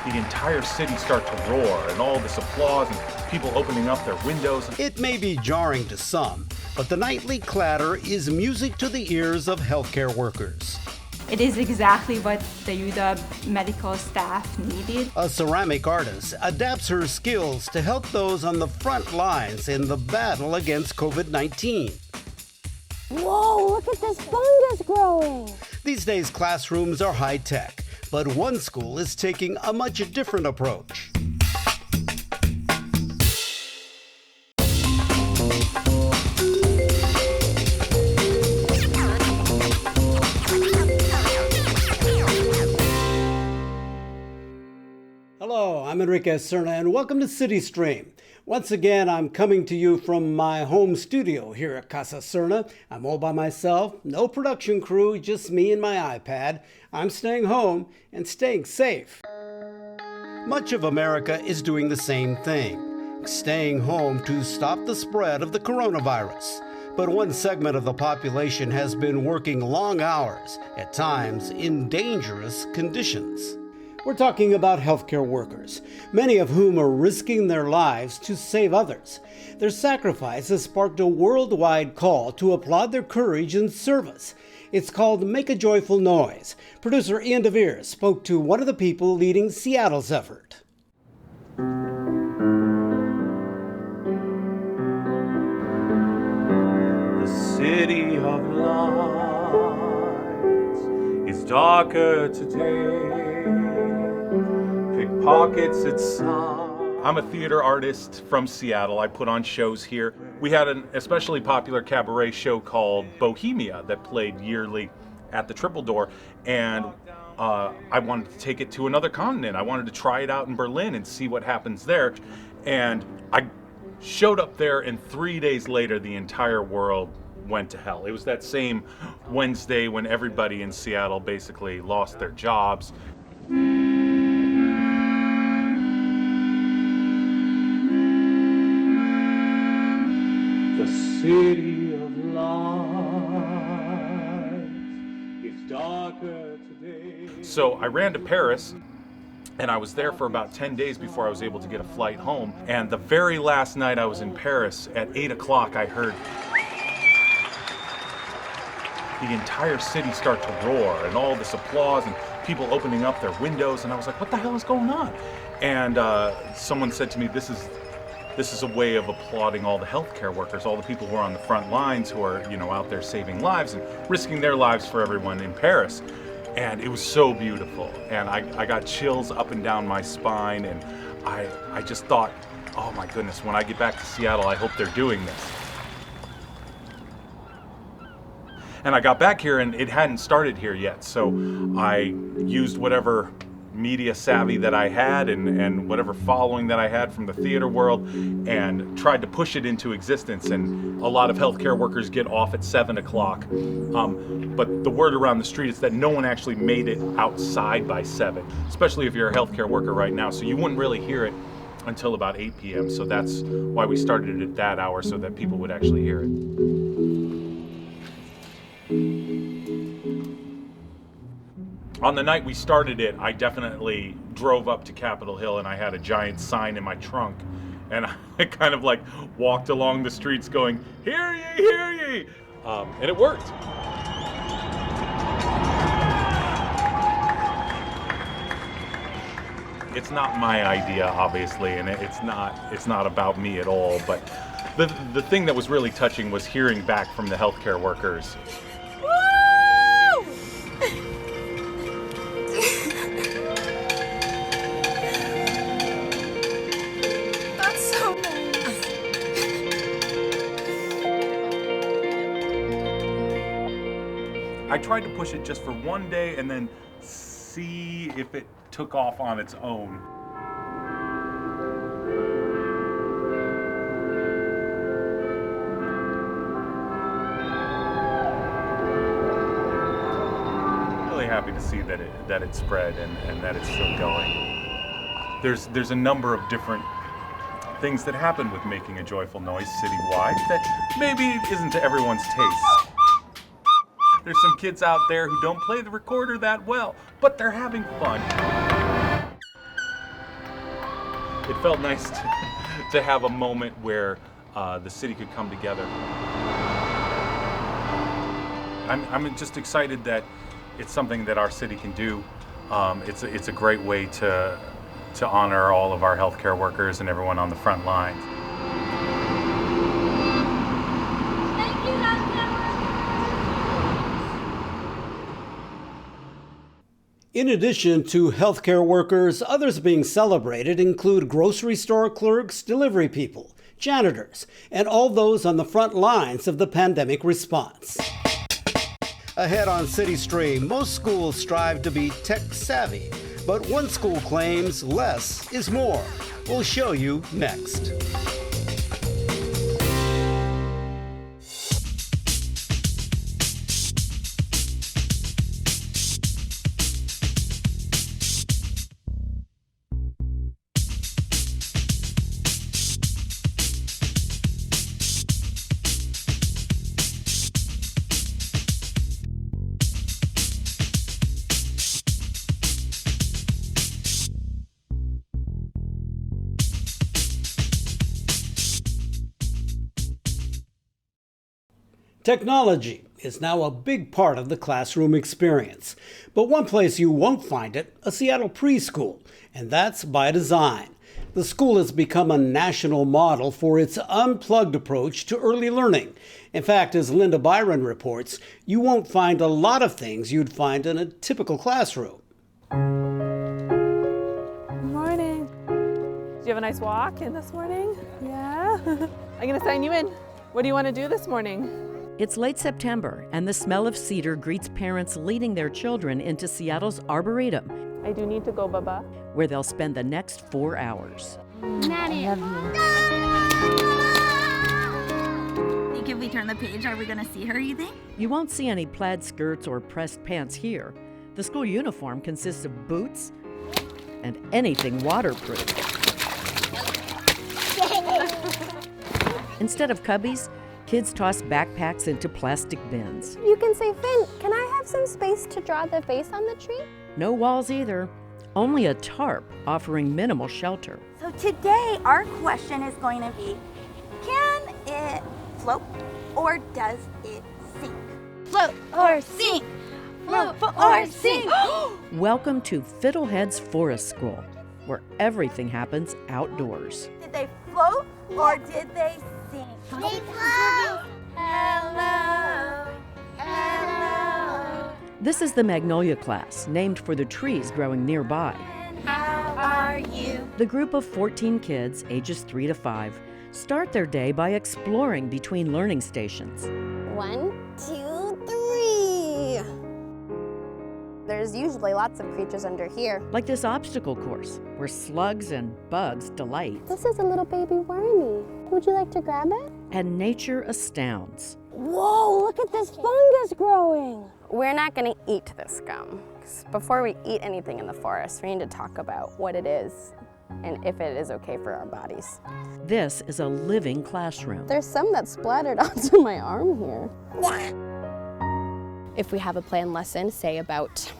the entire city start to roar, and all this applause and people opening up their windows. It may be jarring to some, but the nightly clatter is music to the ears of healthcare workers. It is exactly what the UW medical staff needed. A ceramic artist adapts her skills to help those on the front lines in the battle against COVID-19. Whoa, look at this fungus growing! These days, classrooms are high-tech, but one school is taking a much different approach. Hello, I'm Enrique Cerna, and welcome to CityStream. Once again, I'm coming to you from my home studio here at Casa Cerna. I'm all by myself, no production crew, just me and my iPad. I'm staying home and staying safe. Much of America is doing the same thing, staying home to stop the spread of the coronavirus. But one segment of the population has been working long hours, at times in dangerous conditions. We're talking about healthcare workers, many of whom are risking their lives to save others. Their sacrifice has sparked a worldwide call to applaud their courage and service. It's called Make a Joyful Noise. Producer Ian DeVere spoke to one of the people leading Seattle's effort. The city of lights is darker today. Pickpockets at sign. I'm a theater artist from Seattle. I put on shows here. We had an especially popular cabaret show called Bohemia that played yearly at the Triple Door, and I wanted to take it to another continent. I wanted to try it out in Berlin and see what happens there. And I showed up there, and 3 days later, the entire world went to hell. It was that same Wednesday when everybody in Seattle basically lost their jobs. The city of lights is darker today. So I ran to Paris, and I was there for about 10 days before I was able to get a flight home. And the very last night I was in Paris, at 8 o'clock, I heard the entire city start to roar, and all this applause and people opening up their windows. And I was like, what the hell is going on? And someone said to me, this is a way of applauding all the healthcare workers, all the people who are on the front lines, who are, out there saving lives and risking their lives for everyone in Paris. And it was so beautiful. And I got chills up and down my spine. And I just thought, oh my goodness, when I get back to Seattle, I hope they're doing this. And I got back here and it hadn't started here yet. So I used whatever media savvy that I had and whatever following that I had from the theater world, and tried to push it into existence. And a lot of healthcare workers get off at 7 o'clock. But the word around the street is that no one actually made it outside by 7, especially if you're a healthcare worker right now. So you wouldn't really hear it until about 8 p.m. So that's why we started it at that hour, so that people would actually hear it. On the night we started it, I definitely drove up to Capitol Hill, and I had a giant sign in my trunk, and I kind of like walked along the streets going, "Hear ye, hear ye!" And it worked. It's not my idea, obviously, and it's not about me at all. But the thing that was really touching was hearing back from the healthcare workers. I tried to push it just for one day and then see if it took off on its own. Really happy to see that it spread and that it's still going. There's a number of different things that happen with making a joyful noise citywide that maybe isn't to everyone's taste. There's some kids out there who don't play the recorder that well, but they're having fun. it felt nice to have a moment where the city could come together. I'm just excited that it's something that our city can do. It's a great way to honor all of our healthcare workers and everyone on the front lines. Thank you, healthcare workers. In addition to healthcare workers, others being celebrated include grocery store clerks, delivery people, janitors, and all those on the front lines of the pandemic response. Ahead on CityStream, most schools strive to be tech savvy, but one school claims less is more. We'll show you next. Technology is now a big part of the classroom experience. But one place you won't find it, a Seattle preschool, and that's by design. The school has become a national model for its unplugged approach to early learning. In fact, as Linda Byron reports, you won't find a lot of things you'd find in a typical classroom. Good morning. Did you have a nice walk in this morning? Yeah? I'm gonna sign you in. What do you want to do this morning? It's late September, and the smell of cedar greets parents leading their children into Seattle's Arboretum, I do need to go, Bubba. where they'll spend the next 4 hours. Maddie. Think if we turn the page, are we going to see her, you think? You won't see any plaid skirts or pressed pants here. The school uniform consists of boots and anything waterproof. Instead of cubbies, kids toss backpacks into plastic bins. You can say, Finn, can I have some space to draw the face on the tree? No walls either, only a tarp offering minimal shelter. So today, our question is going to be, can it float or does it sink? Float or sink! Float or sink! Welcome to Fiddlehead's Forest School, where everything happens outdoors. Did they float or did they sink? They float! Hello! Hello! This is the Magnolia class, named for the trees growing nearby. How are you? The group of 14 kids, ages 3 to 5, start their day by exploring between learning stations. 1, 2, 3. There's usually lots of creatures under here. Like this obstacle course, where slugs and bugs delight. This is a little baby wormy. Would you like to grab it? And nature astounds. Whoa, look at this fungus growing. We're not going to eat this gum. 'Cause before we eat anything in the forest, we need to talk about what it is and if it is okay for our bodies. This is a living classroom. There's some that splattered onto my arm here. If we have a planned lesson, say about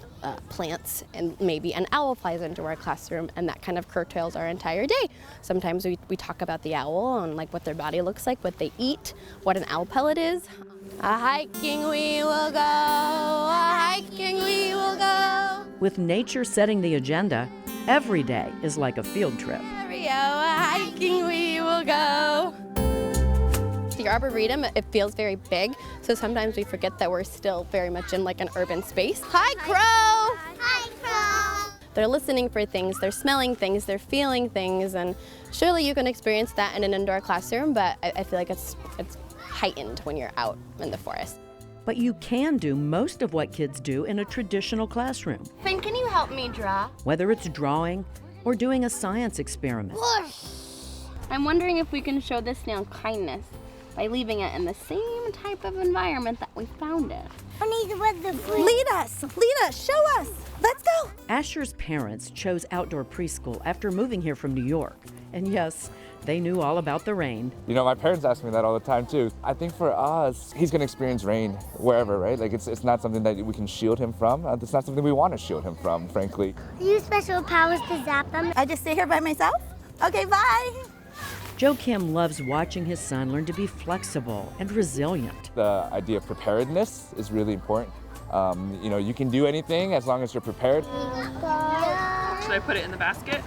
plants, and maybe an owl flies into our classroom, and that kind of curtails our entire day. Sometimes we talk about the owl and like what their body looks like, what they eat, what an owl pellet is. A-hiking we will go, a-hiking we will go. With nature setting the agenda, every day is like a field trip. A-hiking we will go. The Arboretum, it feels very big, so sometimes we forget that we're still very much in like an urban space. Hi, Crow! Hi, Crow! They're listening for things, they're smelling things, they're feeling things, and surely you can experience that in an indoor classroom, but I feel like it's heightened when you're out in the forest. But you can do most of what kids do in a traditional classroom, Finn, can you help me draw? whether it's drawing or doing a science experiment. I'm wondering if we can show this snail kindness by leaving it in the same type of environment that we found it. Lead us, show us. Let's go. Asher's parents chose outdoor preschool after moving here from New York. And yes, they knew all about the rain. You know, my parents ask me that all the time too. I think for us, he's gonna experience rain wherever, right? Like it's not something that we can shield him from. It's not something we want to shield him from, frankly. Do you use special powers to zap them? I just stay here by myself? Okay, bye. Joe Kim loves watching his son learn to be flexible and resilient. The idea of preparedness is really important. You know, you can do anything as long as you're prepared. Should I put it in the basket?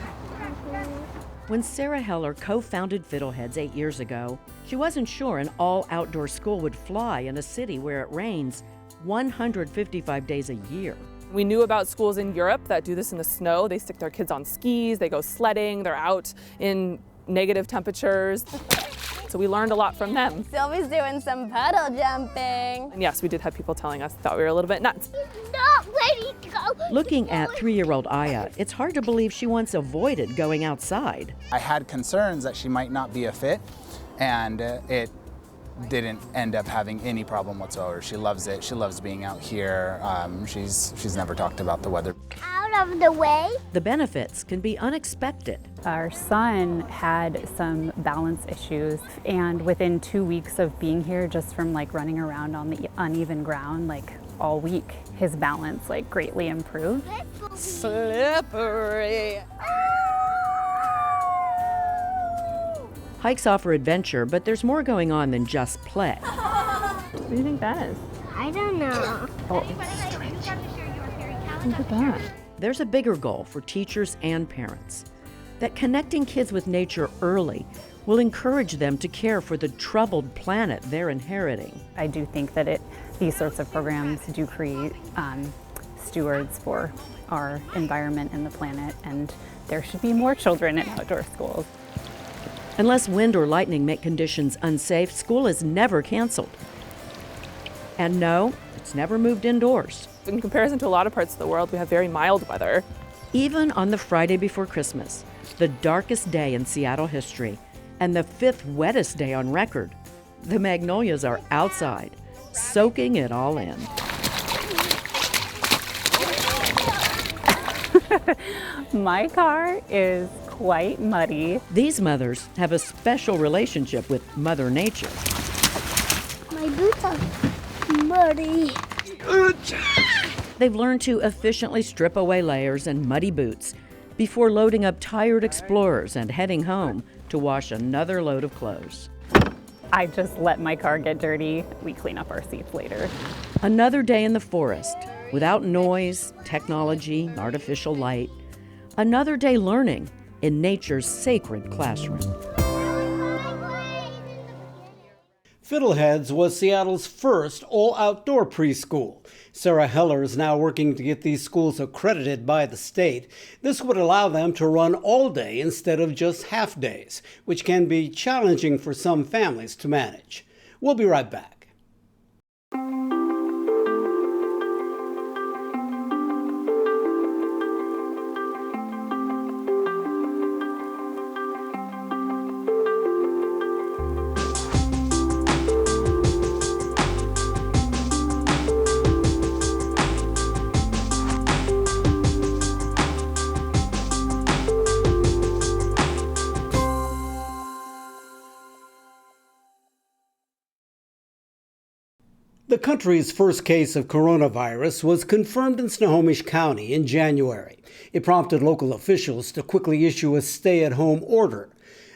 When Sarah Heller co-founded Fiddleheads 8 years ago, she wasn't sure an all-outdoor school would fly in a city where it rains 155 days a year. We knew about schools in Europe that do this in the snow. They stick their kids on skis, they go sledding, they're out in negative temperatures. So we learned a lot from them. Sylvie's doing some puddle jumping. And yes, we did have people telling us thought we were a little bit nuts. Not ready to go. Looking at 3-year-old Aya, it's hard to believe she once avoided going outside. I had concerns that she might not be a fit, and it didn't end up having any problem whatsoever. She loves it. She loves being out here. She's never talked about the weather. Out of the way. The benefits can be unexpected. Our son had some balance issues, and within 2 weeks of being here, just from like running around on the uneven ground like all week, his balance like greatly improved. Slippery. Hikes offer adventure, but there's more going on than just play. What do you think that is? I don't know. Look at that. There's a bigger goal for teachers and parents, that connecting kids with nature early will encourage them to care for the troubled planet they're inheriting. I do think that these sorts of programs do create stewards for our environment and the planet, and there should be more children in outdoor schools. Unless wind or lightning make conditions unsafe, school is never canceled. And no, it's never moved indoors. In comparison to a lot of parts of the world, we have very mild weather. Even on the Friday before Christmas, the darkest day in Seattle history, and the 5th wettest day on record, the magnolias are outside, soaking it all in. My car is quite muddy. These mothers have a special relationship with Mother Nature. My boots are muddy. They've learned to efficiently strip away layers and muddy boots before loading up tired explorers and heading home to wash another load of clothes. I just let my car get dirty. We clean up our seats later. Another day in the forest, without noise, technology, artificial light. Another day learning in nature's sacred classroom. Fiddleheads was Seattle's first all-outdoor preschool. Sarah Heller is now working to get these schools accredited by the state. This would allow them to run all day instead of just half days, which can be challenging for some families to manage. We'll be right back. The country's first case of coronavirus was confirmed in Snohomish County in January. It prompted local officials to quickly issue a stay-at-home order.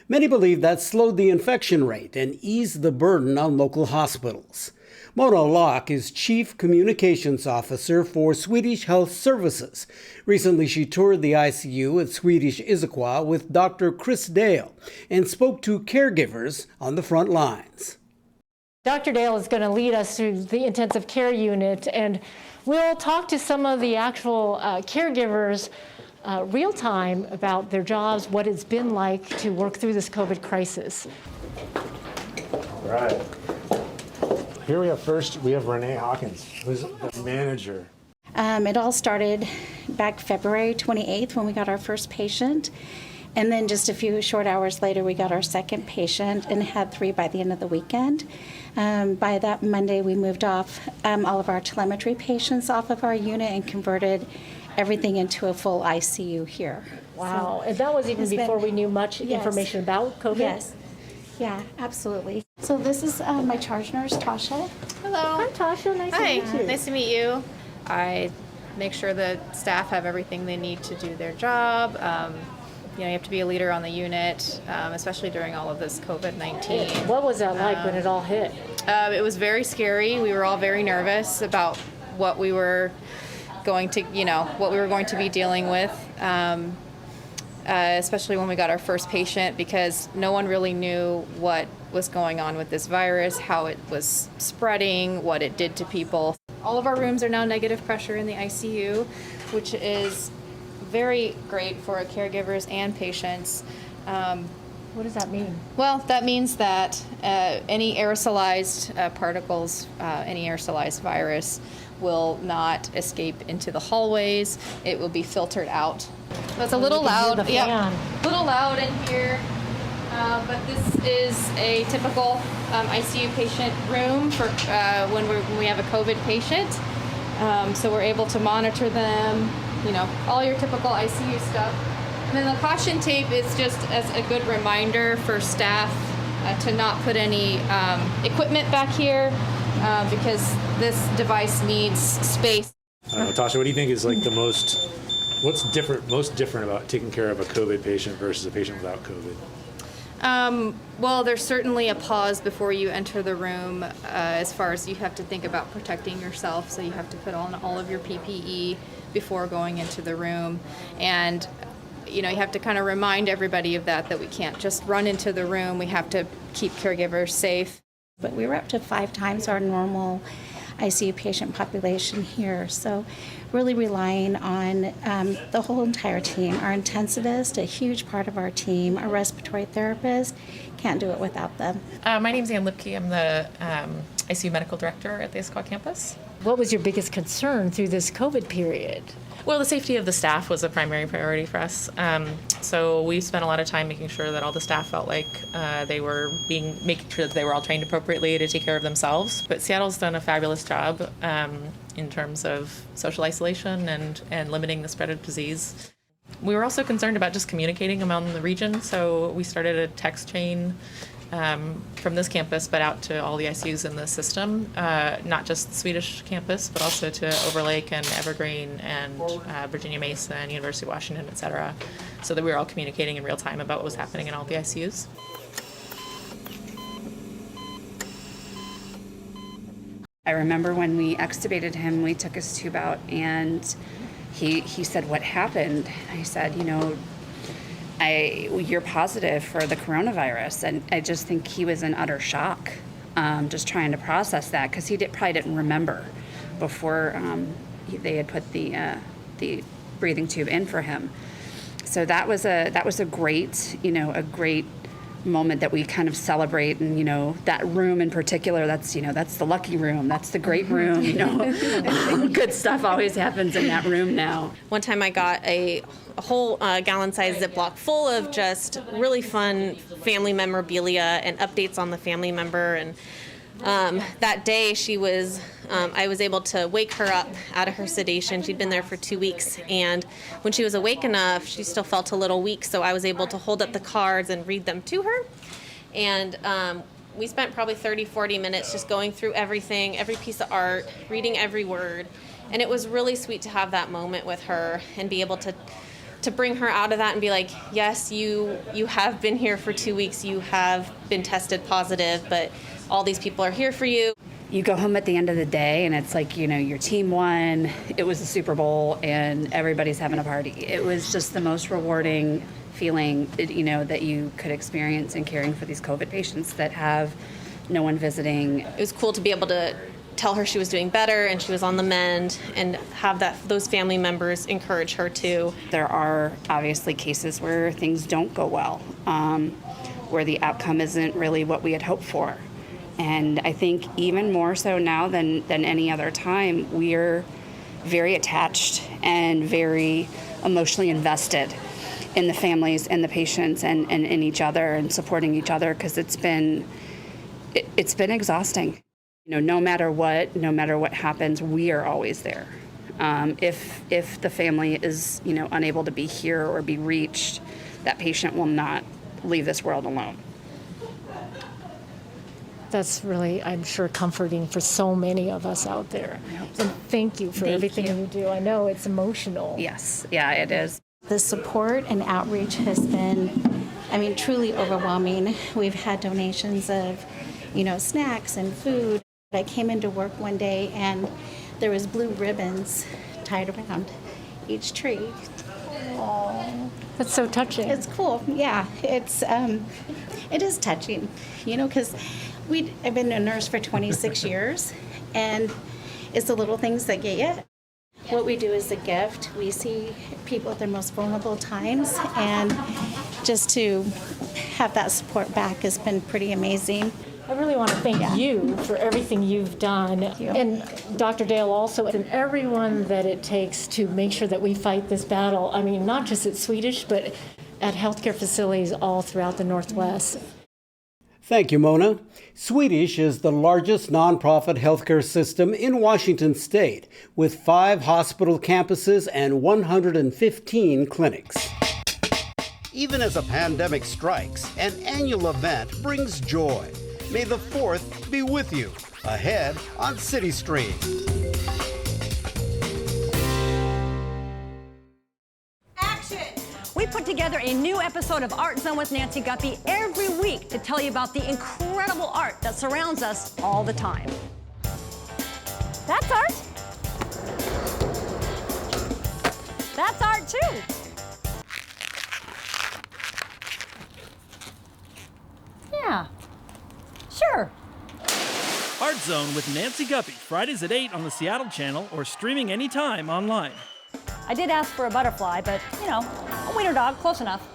Many believe that slowed the infection rate and eased the burden on local hospitals. Mona Locke is Chief Communications Officer for Swedish Health Services. Recently, she toured the ICU at Swedish Issaquah with Dr. Chris Dale and spoke to caregivers on the front lines. Dr. Dale is going to lead us through the intensive care unit, and we'll talk to some of the actual caregivers real time about their jobs, what it's been like to work through this COVID crisis. All right. Here we have Renee Hawkins, who's the manager. It all started back February 28th when we got our first patient. And then just a few short hours later, we got our second patient and had 3 by the end of the weekend. By that Monday, we moved off all of our telemetry patients off of our unit and converted everything into a full ICU here. Wow, and that was even before we knew much information about COVID? Yes, yeah, absolutely. So this is my charge nurse, Tasha. Hello. Hi, Tasha, nice to meet you. Nice to meet you. I make sure the staff have everything they need to do their job. You have to be a leader on the unit, especially during all of this COVID-19. What was that like when it all hit? It was very scary. We were all very nervous about what we were going to, what we were going to be dealing with, especially when we got our first patient, because no one really knew what was going on with this virus, how it was spreading, what it did to people. All of our rooms are now negative pressure in the ICU, which is very great for caregivers and patients. What does that mean? Well, that means that any aerosolized particles, any aerosolized virus will not escape into the hallways. It will be filtered out. It's a little loud. Yeah, a little loud in here. But this is a typical ICU patient room for when we have a COVID patient. So we're able to monitor them, all your typical ICU stuff. And then the caution tape is just as a good reminder for staff to not put any equipment back here because this device needs space. Tasha, what do you think is like what's most different about taking care of a COVID patient versus a patient without COVID? Well, there's certainly a pause before you enter the room as far as you have to think about protecting yourself. So you have to put on all of your PPE before going into the room. And, you have to kind of remind everybody of that we can't just run into the room. We have to keep caregivers safe. But we were up to 5 times our normal ICU patient population here. So really relying on the whole entire team. Our intensivist, a huge part of our team, our respiratory therapist, can't do it without them. My name's Ann Lipke. I'm the ICU medical director at the Issaquah campus. What was your biggest concern through this COVID period? Well, the safety of the staff was a primary priority for us. So we spent a lot of time making sure that all the staff felt like making sure that they were all trained appropriately to take care of themselves. But Seattle's done a fabulous job in terms of social isolation and limiting the spread of disease. We were also concerned about just communicating among the region, so we started a text chain from this campus, but out to all the ICUs in the system, not just the Swedish campus, but also to Overlake and Evergreen and Virginia Mesa and University of Washington, et cetera, so that we were all communicating in real time about what was happening in all the ICUs. I remember when we extubated him, we took his tube out, and he said, "What happened?" I said, you're positive for the coronavirus. And I just think he was in utter shock, just trying to process that, because he probably didn't remember before they had put the breathing tube in for him. So that was a great, a great moment that we kind of celebrate. And that room in particular, that's the lucky room, that's the great room. Good stuff always happens in that room now. One time I got a whole gallon-sized Ziploc full of just really fun family memorabilia and updates on the family member. And that day I was able to wake her up out of her sedation. She'd been there for 2 weeks, and when she was awake enough, she still felt a little weak, so I was able to hold up the cards and read them to her. And we spent probably 30-40 minutes just going through everything, every piece of art, reading every word. And it was really sweet to have that moment with her and be able to bring her out of that and be like, yes, you have been here for 2 weeks, you have been tested positive, but all these people are here for you. You go home at the end of the day and it's like, your team won, it was the Super Bowl, and everybody's having a party. It was just the most rewarding feeling, that you could experience in caring for these COVID patients that have no one visiting. It was cool to be able to tell her she was doing better and she was on the mend, and have those family members encourage her too. There are obviously cases where things don't go well, where the outcome isn't really what we had hoped for. And I think even more so now than any other time, we're very attached and very emotionally invested in the families and the patients and in each other and supporting each other, because it's been exhausting. No matter what happens, we are always there. If the family is unable to be here or be reached, that patient will not leave this world alone. That's really, I'm sure, comforting for so many of us out there. And thank you for everything you do. I know it's emotional. Yes, yeah, it is. The support and outreach has been, truly overwhelming. We've had donations of, snacks and food. I came into work one day and there was blue ribbons tied around each tree. Oh, that's so touching. It's cool. Yeah, it is touching, because I've been a nurse for 26 years, and it's the little things that get you. What we do is a gift. We see people at their most vulnerable times, and just to have that support back has been pretty amazing. I really want to thank you for everything you've done. And Dr. Dale also, and everyone that it takes to make sure that we fight this battle. Not just at Swedish, but at healthcare facilities all throughout the Northwest. Thank you, Mona. Swedish is the largest nonprofit healthcare system in Washington state, with 5 hospital campuses and 115 clinics. Even as a pandemic strikes, an annual event brings joy. May the 4th be with you. Ahead on CityStream. We put together a new episode of Art Zone with Nancy Guppy every week to tell you about the incredible art that surrounds us all the time. That's art. That's art too. Yeah, sure. Art Zone with Nancy Guppy, Fridays at 8 on the Seattle channel or streaming anytime online. I did ask for a butterfly, but, a wiener dog, close enough.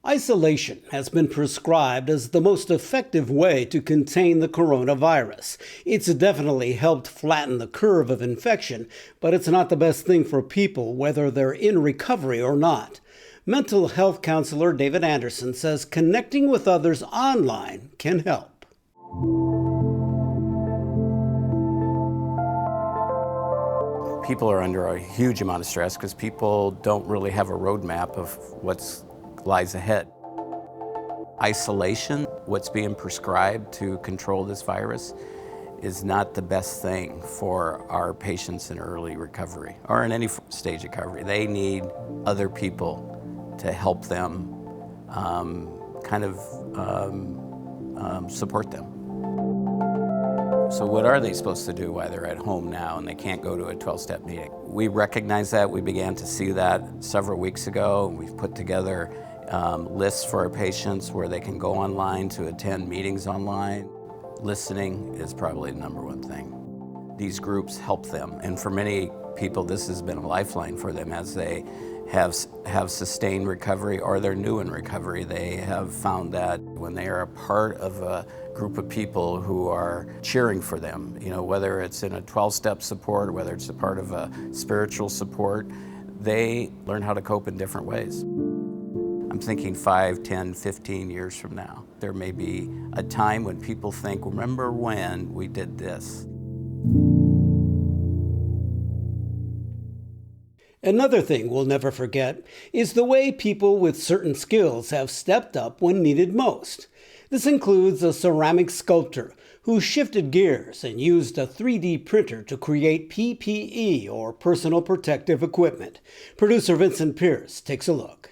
Isolation has been prescribed as the most effective way to contain the coronavirus. It's definitely helped flatten the curve of infection, but it's not the best thing for people, whether they're in recovery or not. Mental health counselor David Anderson says connecting with others online can help. People are under a huge amount of stress because people don't really have a roadmap of what lies ahead. Isolation, what's being prescribed to control this virus, is not the best thing for our patients in early recovery or in any stage of recovery. They need other people to help them support them. So what are they supposed to do while they're at home now and they can't go to a 12-step meeting? We recognize that. We began to see that several weeks ago. We've put together lists for our patients where they can go online to attend meetings online. Listening is probably the #1 thing. These groups help them, and for many people this has been a lifeline for them as they have sustained recovery or they're new in recovery. They have found that when they are a part of a group of people who are cheering for them, whether it's in a 12-step support or whether it's a part of a spiritual support, they learn how to cope in different ways. I'm thinking 5, 10, 15 years from now, there may be a time when people think, remember when we did this? Another thing we'll never forget is the way people with certain skills have stepped up when needed most. This includes a ceramic sculptor who shifted gears and used a 3D printer to create PPE, or personal protective equipment. Producer Vincent Pierce takes a look.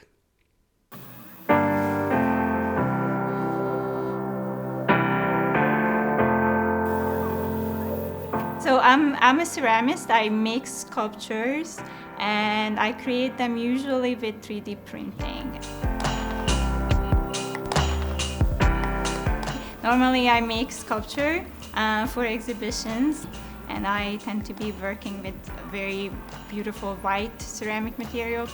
So I'm a ceramist. I make sculptures and I create them usually with 3D printing. Normally I make sculpture for exhibitions, and I tend to be working with very beautiful white ceramic material.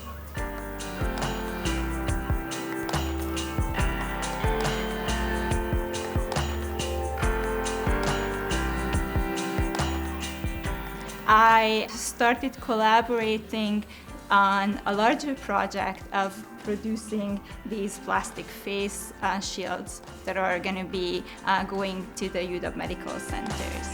I started collaborating on a larger project of producing these plastic face shields that are going to be going to the UW medical centers.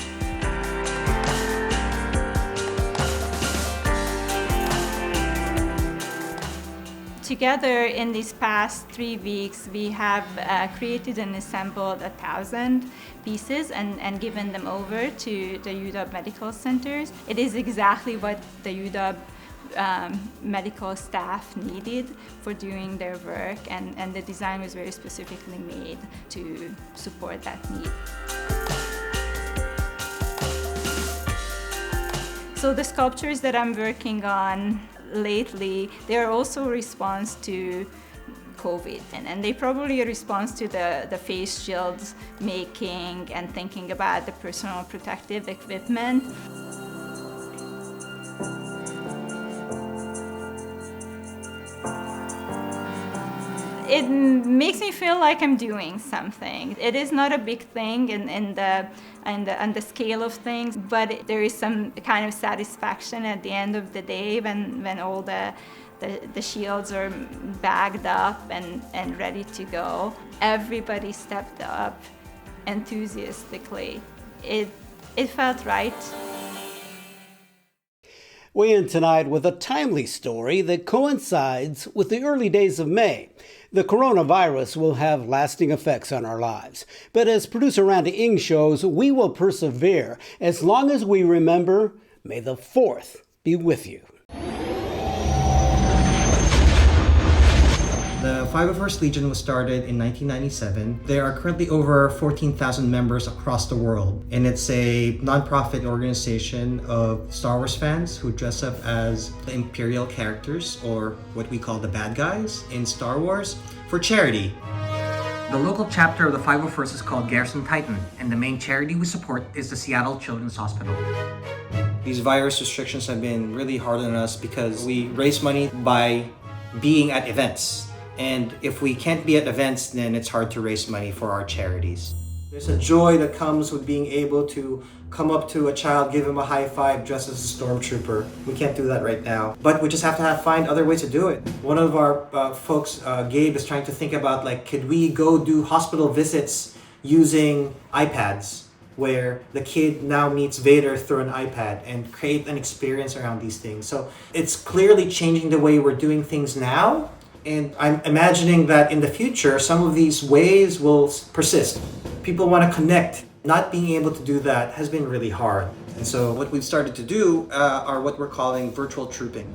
Together in these past 3 weeks, we have created and assembled 1,000 pieces and given them over to the UW medical centers. It is exactly what the UW medical staff needed for doing their work, and the design was very specifically made to support that need. So the sculptures that I'm working on lately, they are also a response to COVID, and they probably a response to the face shields making and thinking about the personal protective equipment. It makes me feel like I'm doing something. It is not a big thing on the scale of things, but there is some kind of satisfaction at the end of the day when all the shields are bagged up and ready to go. Everybody stepped up enthusiastically. It felt right. We end tonight with a timely story that coincides with the early days of May. The coronavirus will have lasting effects on our lives. But as producer Randy Ng shows, we will persevere as long as we remember, may the 4th be with you. The 501st Legion was started in 1997. There are currently over 14,000 members across the world, and it's a nonprofit organization of Star Wars fans who dress up as the Imperial characters, or what we call the bad guys in Star Wars, for charity. The local chapter of the 501st is called Garrison Titan, and the main charity we support is the Seattle Children's Hospital. These virus restrictions have been really hard on us because we raise money by being at events. And if we can't be at events, then it's hard to raise money for our charities. There's a joy that comes with being able to come up to a child, give him a high five dressed as a stormtrooper. We can't do that right now, but we just have to find other ways to do it. One of our folks, Gabe, is trying to think about, like, could we go do hospital visits using iPads, where the kid now meets Vader through an iPad and create an experience around these things. So it's clearly changing the way we're doing things now. And I'm imagining that in the future, some of these ways will persist. People want to connect. Not being able to do that has been really hard. And so what we've started to do are what we're calling virtual trooping.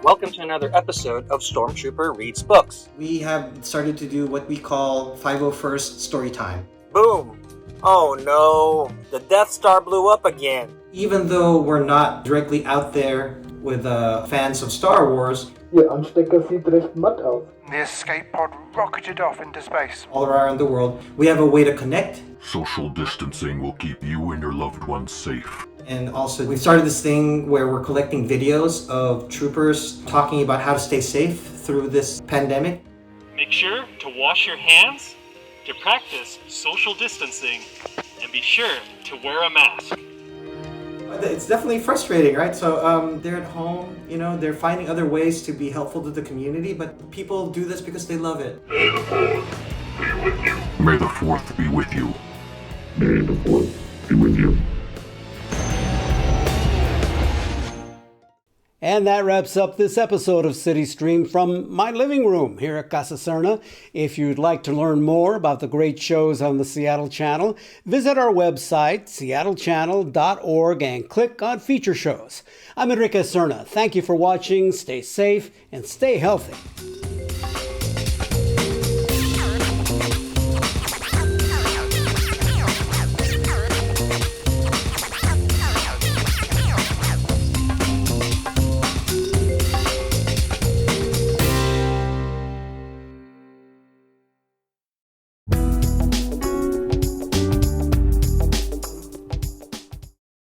Welcome to another episode of Stormtrooper Reads Books. We have started to do what we call 501st Storytime. Boom! Oh no, the Death Star blew up again. Even though we're not directly out there with fans of Star Wars, The escape pod rocketed off into space. All around the world, we have a way to connect. Social distancing will keep you and your loved ones safe. And also, we've started this thing where we're collecting videos of troopers talking about how to stay safe through this pandemic. Make sure to wash your hands, to practice social distancing, and be sure to wear a mask. It's definitely frustrating, right? So they're at home, they're finding other ways to be helpful to the community, but people do this because they love it. May the 4th be with you. May the 4th be with you. May the 4th be with you. And that wraps up this episode of CityStream from my living room here at Casa Cerna. If you'd like to learn more about the great shows on the Seattle Channel, visit our website, seattlechannel.org, and click on Feature Shows. I'm Enrique Cerna. Thank you for watching. Stay safe and stay healthy.